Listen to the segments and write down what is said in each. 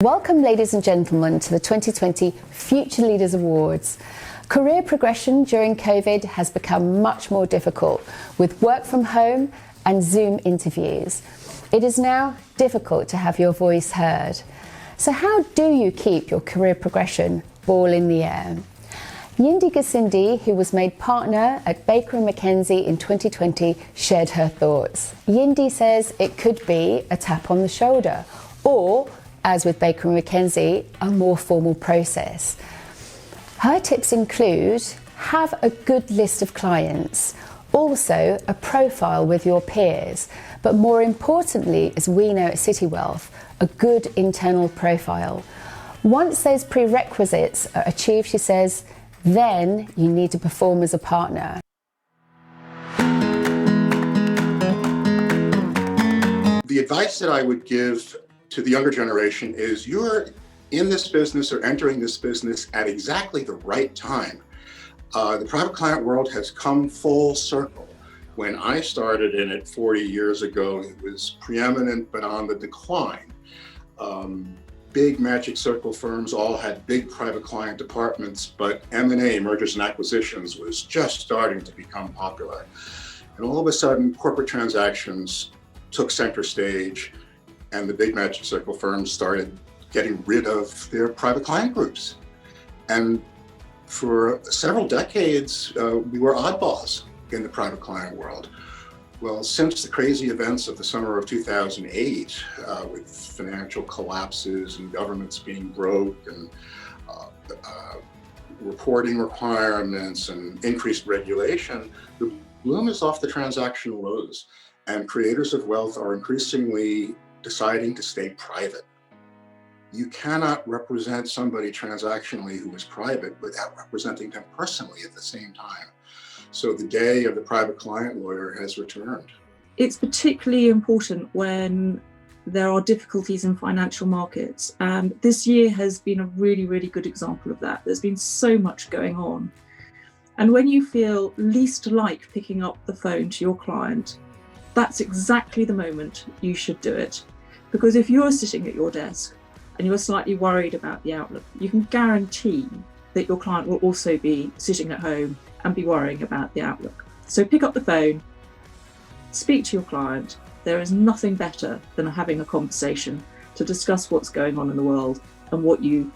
Welcome, ladies and gentlemen, to the 2020 Future Leaders Awards. Career progression during COVID has become much more difficult with work from home and Zoom interviews. It is now difficult to have your voice heard. So how do you keep your career progression ball in the air? Yindi Gasindi, who was made partner at Baker & McKenzie in 2020, shared her thoughts. Yindi says it could be a tap on the shoulder, or, as with Baker & McKenzie, a more formal process. Her tips include: have a good list of clients, also a profile with your peers, but more importantly, as we know at Citywealth, a good internal profile. Once those prerequisites are achieved, she says, then you need to perform as a partner. The advice that I would give to the younger generation is you're in this business or entering this business at exactly the right time. The private client world has come full circle. When I started in it 40 years ago, it was preeminent but on the decline. Big Magic Circle firms all had big private client departments, but M&A, mergers and acquisitions, was just starting to become popular. And all of a sudden, corporate transactions took center stage, and the big Magic Circle firms started getting rid of their private client groups. And for several decades, we were oddballs in the private client world. Well, since the crazy events of the summer of 2008, with financial collapses and governments being broke and reporting requirements and increased regulation, the bloom is off the transactional lows, and creators of wealth are increasingly deciding to stay private. You cannot represent somebody transactionally who is private without representing them personally at the same time. So the day of the private client lawyer has returned. It's particularly important when there are difficulties in financial markets. And this year has been a really, really good example of that. There's been so much going on. And when you feel least like picking up the phone to your client, that's exactly the moment you should do it. Because if you're sitting at your desk and you're slightly worried about the outlook, you can guarantee that your client will also be sitting at home and be worrying about the outlook. So pick up the phone, speak to your client. There is nothing better than having a conversation to discuss what's going on in the world and what you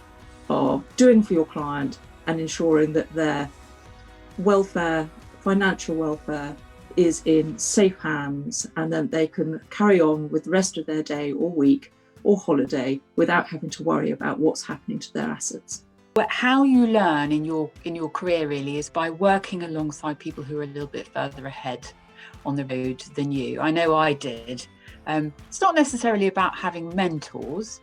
are doing for your client, and ensuring that their welfare, financial welfare, is in safe hands, and then they can carry on with the rest of their day or week or holiday without having to worry about what's happening to their assets. But how you learn in your career really is by working alongside people who are a little bit further ahead on the road than you. I know I did. It's not necessarily about having mentors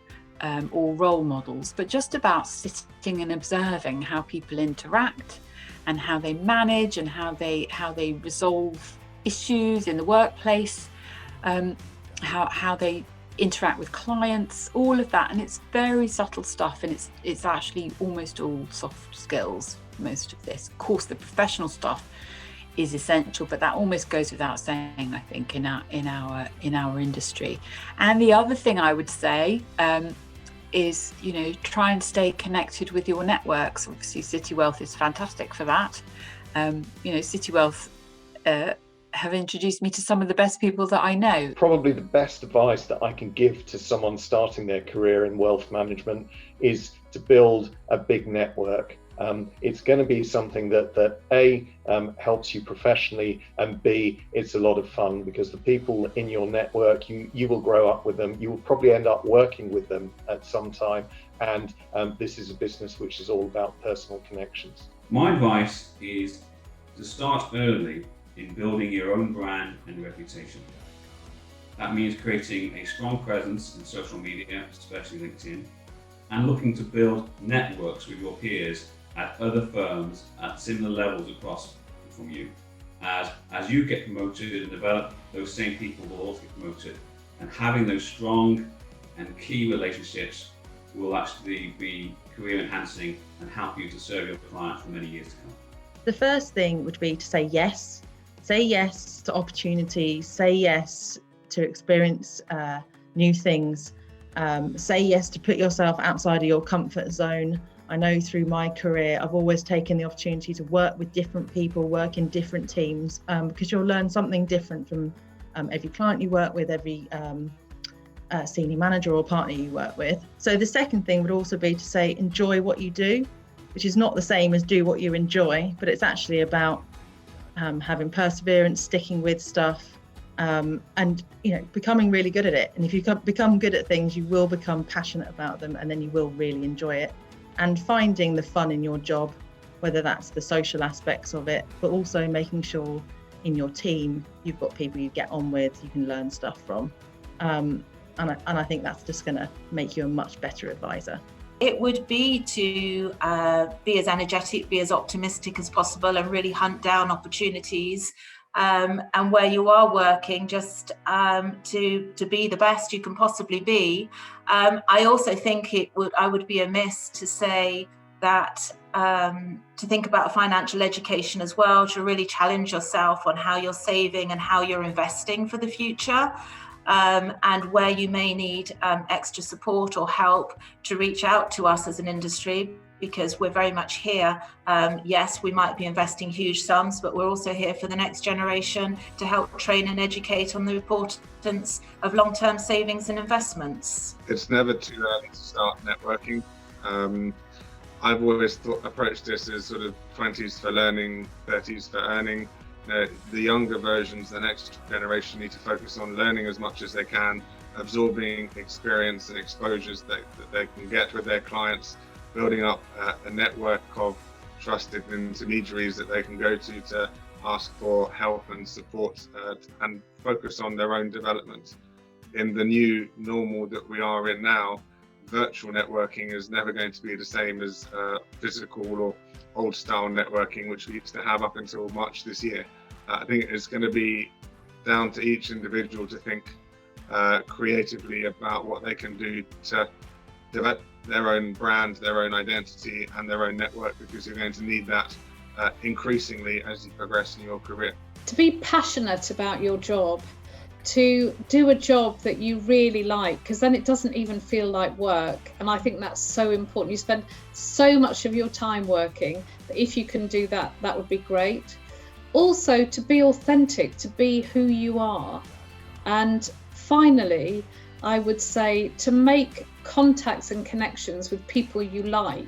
or role models, but just about sitting and observing how people interact and how they manage and how they resolve issues in the workplace, how they interact with clients, all of that. And it's very subtle stuff, and it's actually almost all soft skills, most of this. Of course, the professional stuff is essential, but that almost goes without saying, I think, in our industry. And the other thing I would say is, try and stay connected with your networks. Obviously, Citywealth is fantastic for that. Citywealth have introduced me to some of the best people that I know. Probably the best advice that I can give to someone starting their career in wealth management is to build a big network. It's going to be something that A, helps you professionally, and B, it's a lot of fun, because the people in your network, you will grow up with them. You will probably end up working with them at some time. And this is a business which is all about personal connections. My advice is to start early in building your own brand and reputation. That means creating a strong presence in social media, especially LinkedIn, and looking to build networks with your peers at other firms at similar levels across from you. As you get promoted and develop, those same people will also get promoted. And having those strong and key relationships will actually be career enhancing and help you to serve your clients for many years to come. The first thing would be to say yes. Say yes to opportunities, say yes to experience new things, Say yes to put yourself outside of your comfort zone. I know through my career, I've always taken the opportunity to work with different people, work in different teams, because you'll learn something different from every client you work with, every senior manager or partner you work with. So the second thing would also be to say, enjoy what you do, which is not the same as do what you enjoy, but it's actually about having perseverance, sticking with stuff, and becoming really good at it. And if you become good at things, you will become passionate about them, and then you will really enjoy it. And finding the fun in your job, whether that's the social aspects of it, but also making sure in your team you've got people you get on with, you can learn stuff from. And I think that's just going to make you a much better advisor. It would be to be as energetic, be as optimistic as possible, and really hunt down opportunities. And where you are working, just to be the best you can possibly be. I also think I would be amiss to say that to think about financial education as well, to really challenge yourself on how you're saving and how you're investing for the future. And where you may need extra support or help, to reach out to us as an industry, because we're very much here. Yes, we might be investing huge sums, but we're also here for the next generation to help train and educate on the importance of long-term savings and investments. It's never too early to start networking. I've always approached this as sort of 20s for learning, 30s for earning. The younger versions, the next generation, need to focus on learning as much as they can, absorbing experience and exposures that they can get with their clients, building up a network of trusted intermediaries that they can go to ask for help and support, and focus on their own development. In the new normal that we are in now, virtual networking is never going to be the same as physical or old style networking, which we used to have up until March this year. I think it's going to be down to each individual to think creatively about what they can do to develop their own brand, their own identity, and their own network, because you're going to need that increasingly as you progress in your career. To be passionate about your job, to do a job that you really like, because then it doesn't even feel like work. And I think that's so important. You spend so much of your time working that if you can do that, that would be great. Also, to be authentic, to be who you are. And finally, I would say to make contacts and connections with people you like,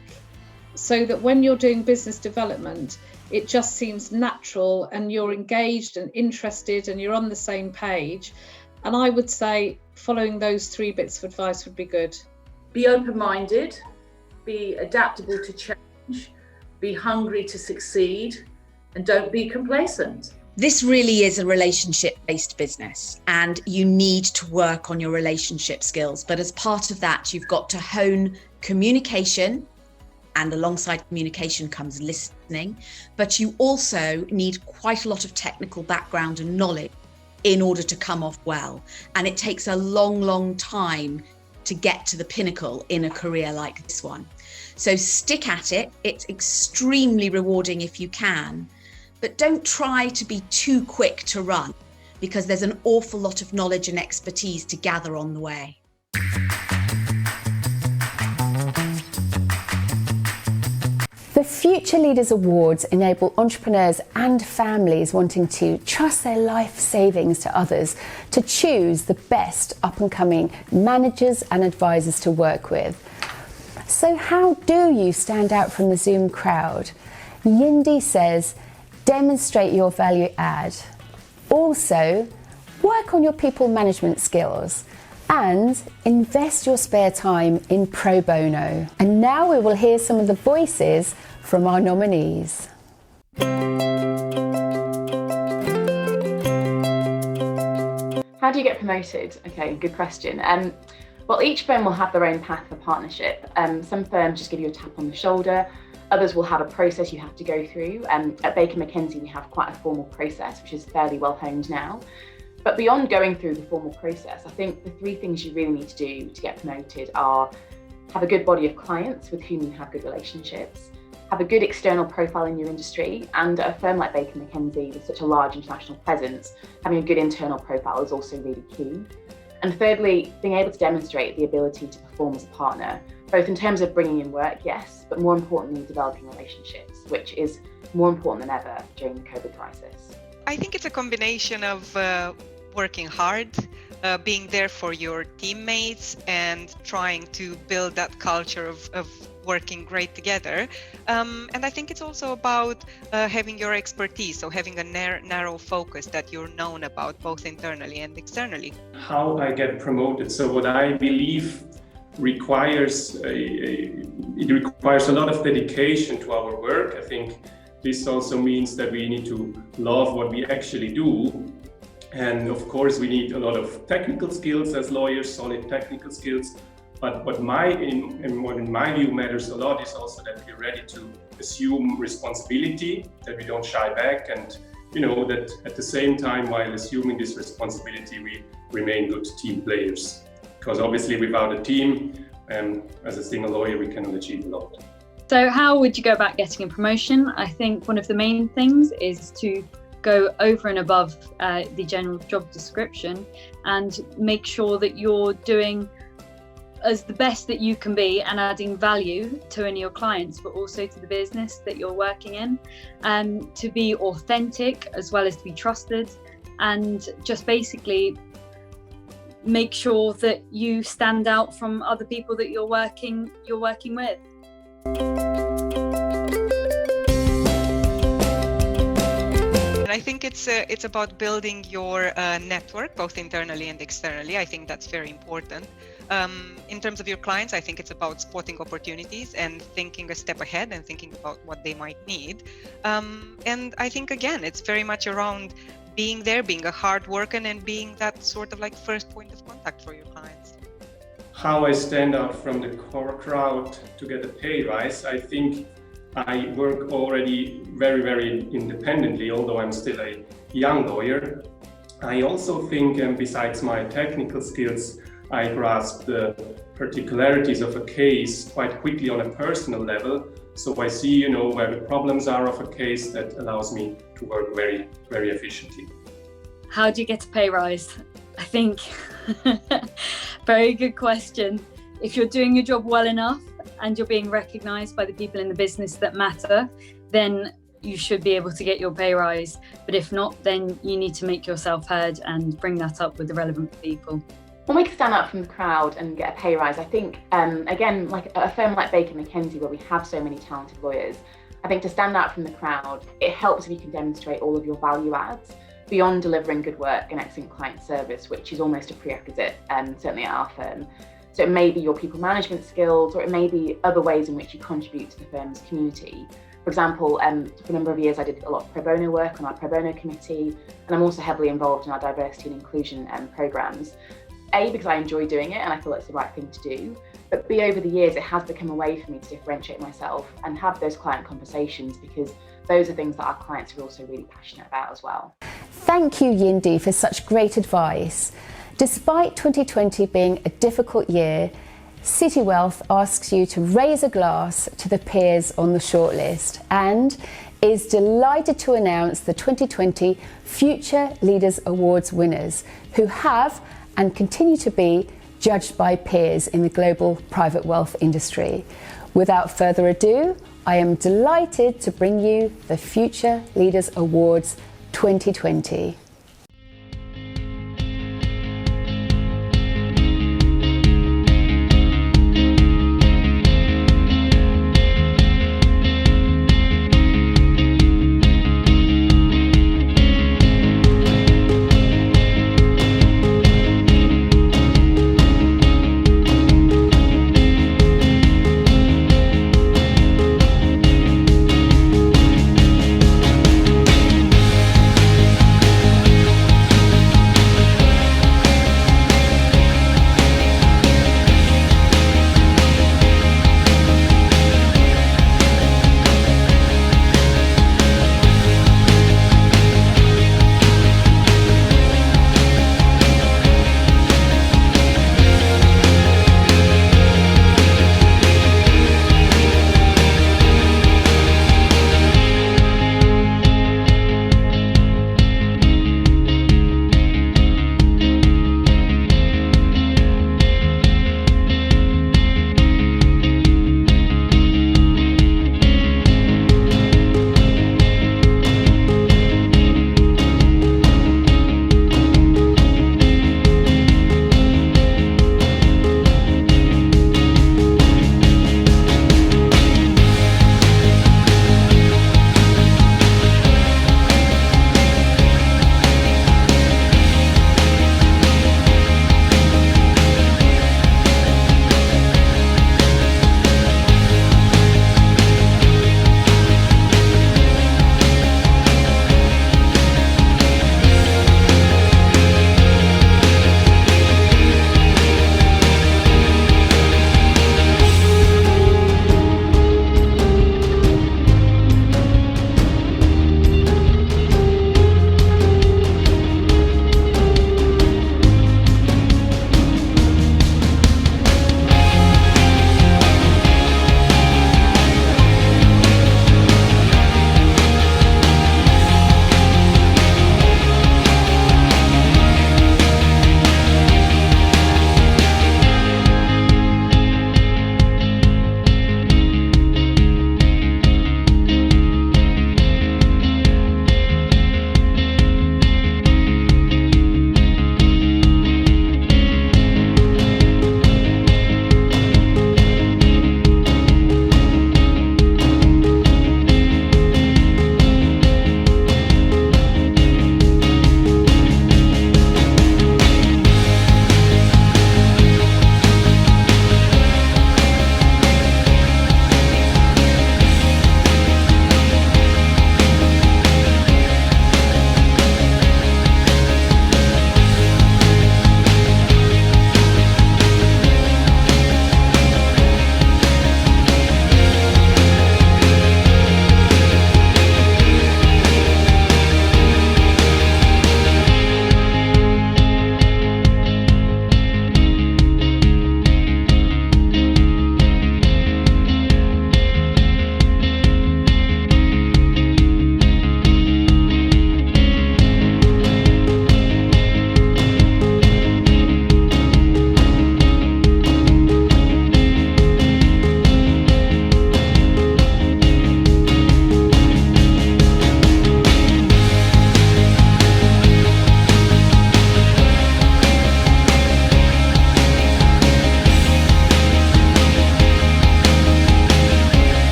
so that when you're doing business development, it just seems natural and you're engaged and interested and you're on the same page. And I would say following those 3 bits of advice would be good. Be open-minded, be adaptable to change, be hungry to succeed, and don't be complacent. This really is a relationship-based business, and you need to work on your relationship skills. But as part of that, you've got to hone communication, and alongside communication comes listening. But you also need quite a lot of technical background and knowledge in order to come off well. And it takes a long, long time to get to the pinnacle in a career like this one. So stick at it. It's extremely rewarding if you can. But don't try to be too quick to run, because there's an awful lot of knowledge and expertise to gather on the way. The Future Leaders Awards enable entrepreneurs and families wanting to trust their life savings to others to choose the best up-and-coming managers and advisors to work with. So how do you stand out from the Zoom crowd? Yindi says, demonstrate your value add. Also, work on your people management skills and invest your spare time in pro bono. And now we will hear some of the voices from our nominees. How do you get promoted? Okay, good question. Well, each firm will have their own path for partnership. Some firms just give you a tap on the shoulder. Others will have a process you have to go through. At Baker McKenzie, we have quite a formal process, which is fairly well honed now. But beyond going through the formal process, I think the 3 things you really need to do to get promoted are have a good body of clients with whom you have good relationships, have a good external profile in your industry, and at a firm like Baker McKenzie with such a large international presence, having a good internal profile is also really key. And thirdly, being able to demonstrate the ability to perform as a partner, both in terms of bringing in work, yes, but more importantly, developing relationships, which is more important than ever during the COVID crisis. I think it's a combination of working hard, being there for your teammates, and trying to build that culture of working great together. And I think it's also about having your expertise, so having a narrow focus that you're known about both internally and externally. How I get promoted. So what I believe requires it requires a lot of dedication to our work. I think this also means that we need to love what we actually do. And of course, we need a lot of technical skills as lawyers, solid technical skills. But what in my view matters a lot is also that we're ready to assume responsibility, that we don't shy back, and that at the same time, while assuming this responsibility, we remain good team players. Because obviously, without a team, as a single lawyer, we cannot achieve a lot. So how would you go about getting a promotion? I think one of the main things is to go over and above the general job description and make sure that you're doing as the best that you can be and adding value to any of your clients, but also to the business that you're working in, to be authentic as well as to be trusted, and just basically make sure that you stand out from other people that you're working with. I think it's about building your network, both internally and externally. I think that's very important. In terms of your clients, I think it's about spotting opportunities and thinking a step ahead and thinking about what they might need. And I think, again, it's very much around being there, being a hard worker, and being that sort of like first point of contact for your clients. How I stand out from the crowd to get a pay rise, I think I work already very, very independently, although I'm still a young lawyer. I also think, besides my technical skills, I grasp the particularities of a case quite quickly on a personal level. So I see, where the problems are of a case. That allows me to work very, very efficiently. How do you get a pay rise? I think, very good question. If you're doing your job well enough and you're being recognised by the people in the business that matter, then you should be able to get your pay rise. But if not, then you need to make yourself heard and bring that up with the relevant people. When we can stand out from the crowd and get a pay rise, I think, again, like a firm like Baker McKenzie, where we have so many talented lawyers, I think to stand out from the crowd, it helps if you can demonstrate all of your value adds beyond delivering good work and excellent client service, which is almost a prerequisite, certainly at our firm. So it may be your people management skills, or it may be other ways in which you contribute to the firm's community. For example, for a number of years, I did a lot of pro bono work on our pro bono committee, and I'm also heavily involved in our diversity and inclusion programs. A, because I enjoy doing it and I feel it's the right thing to do, but B, over the years, it has become a way for me to differentiate myself and have those client conversations, because those are things that our clients are also really passionate about as well. Thank you, Yindi, for such great advice. Despite 2020 being a difficult year, Citywealth asks you to raise a glass to the peers on the shortlist and is delighted to announce the 2020 Future Leaders Awards winners, who have and continue to be judged by peers in the global private wealth industry. Without further ado, I am delighted to bring you the Future Leaders Awards 2020.